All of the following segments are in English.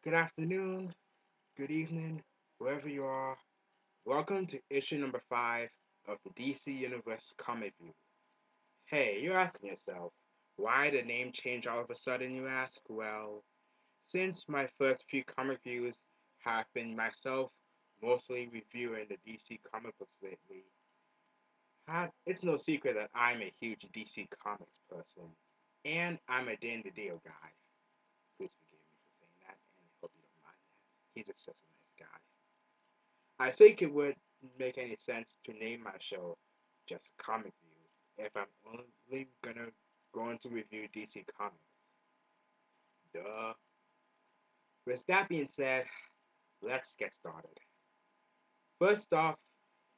Good afternoon, good evening, wherever you are. Welcome to issue number 5 of the DC Universe Comiview. Hey, you're asking yourself, why the name change all of a sudden, you ask? Well, since my first few comic views have been myself mostly reviewing the DC comic books lately, it's no secret that I'm a huge DC Comics person, and I'm a day-to-day guy. Please forgive me for saying that, and I hope you don't mind that. He's just a nice guy. I think it would make any sense to name my show just Comic View if I'm only gonna going to review DC Comics. Duh. With that being said, let's get started. First off,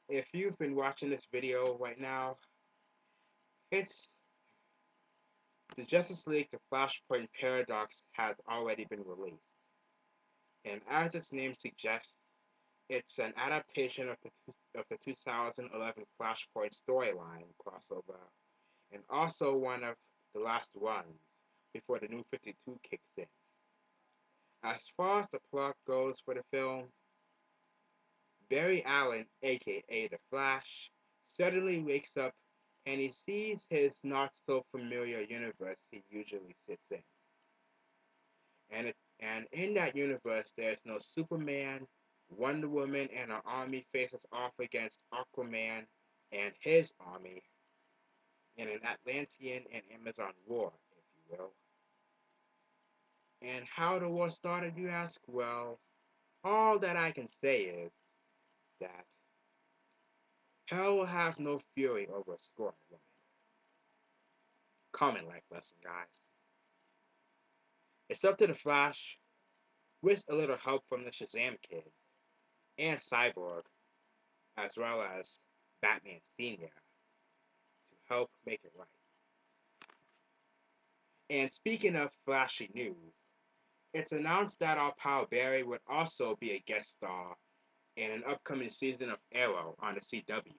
if you've been watching this video right now, it's the Justice League The Flashpoint Paradox has already been released. And as its name suggests, it's an adaptation of the 2011 Flashpoint storyline crossover, and also one of the last ones before the New 52 kicks in. As far as the plot goes for the film, Barry Allen, aka The Flash, suddenly wakes up and he sees his not so familiar universe he usually sits in. And in that universe, there's no Superman. Wonder Woman and her army faces off against Aquaman and his army in an Atlantean and Amazon war, if you will. And how the war started, you ask? Well, all that I can say is that hell will have no fury over a scorned woman. Common life lesson, guys. It's up to the Flash, with a little help from the Shazam kids, and Cyborg, as well as Batman Sr., to help make it right. And speaking of flashy news, it's announced that our pal Barry would also be a guest star in an upcoming season of Arrow on the CW.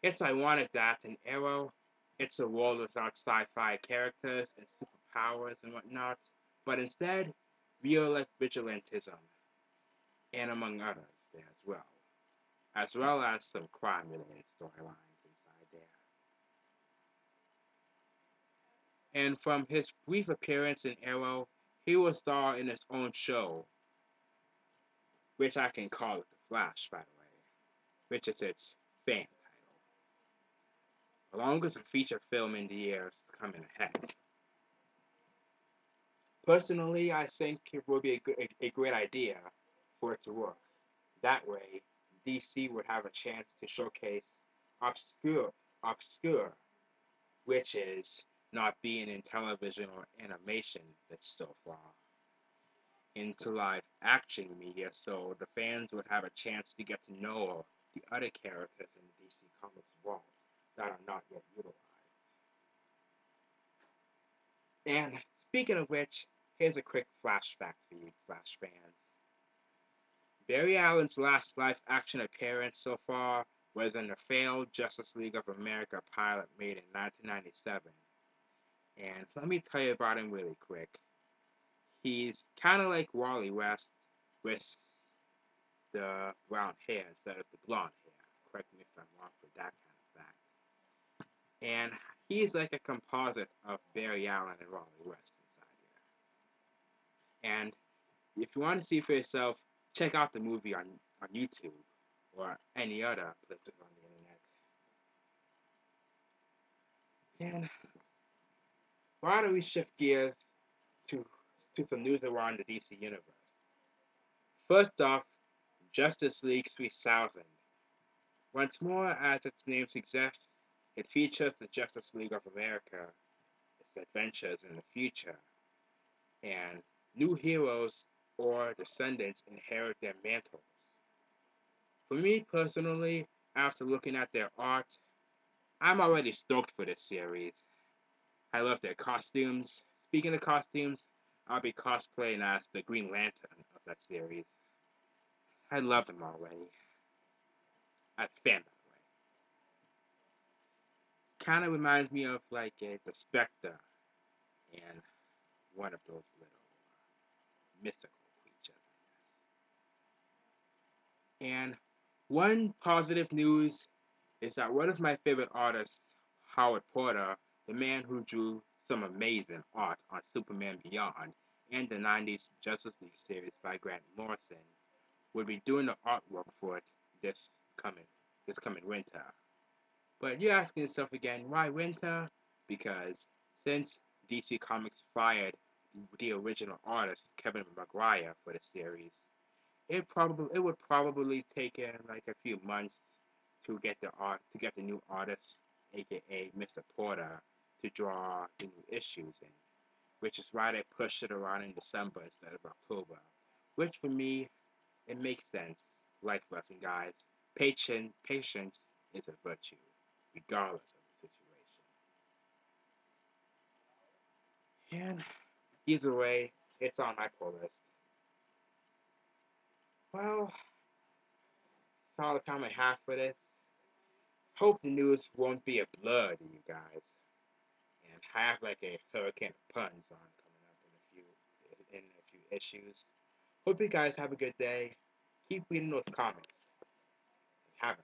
It's ironic that in Arrow, it's a world without sci-fi characters and superpowers and whatnot, but instead, real life vigilantism, and among others there as well as some crime-related storylines inside there. And from his brief appearance in Arrow, he will star in his own show, which I can call it The Flash, by the way, which is its fan title, along with a feature film in the years coming ahead. Personally, I think it would be a great idea for it to work. That way, DC would have a chance to showcase obscure, obscure, which is not being in television or animation that's so far, into live action media, so the fans would have a chance to get to know the other characters in the DC Comics world that are not yet utilized. And speaking of which, here's a quick flashback for you Flash fans. Barry Allen's last live action appearance so far was in the failed Justice League of America pilot made in 1997. And let me tell you about him really quick. He's kind of like Wally West with the brown hair instead of the blonde hair. Correct me if I'm wrong for that kind of fact. And he's like a composite of Barry Allen and Wally West inside here. And if you want to see for yourself, check out the movie on YouTube or any other places on the internet. And why don't we shift gears to some news around the DC universe? First off, Justice League 3000. Once more, as its name suggests, it features the Justice League of America, its adventures in the future, and new heroes or descendants inherit their mantles. For me personally, after looking at their art, I'm already stoked for this series. I love their costumes. Speaking of costumes, I'll be cosplaying as the Green Lantern of that series. I love them already. As fan, by the way. Kind of reminds me of like the Spectre and one of those little mythical creatures, I guess. And one positive news is that one of my favorite artists, Howard Porter, the man who drew some amazing art on Superman Beyond and the 90s Justice League series by Grant Morrison, will be doing the artwork for it this coming this coming winter. But you're asking yourself again, why winter? Because since DC Comics fired the original artist Kevin McGuire for the series, it would probably take like a few months to get the new artist, aka Mr. Porter, to draw the new issues in, which is why they pushed it around in December instead of October. Which for me, it makes sense. Life lesson, guys. Patience is a virtue, regardless of the situation. And either way, it's on my pull list. Well, that's all the time I have for this. Hope the news won't be a blur to you guys, and have like a hurricane of puns on coming up in a few issues. Hope you guys have a good day. Keep reading those comics. Have a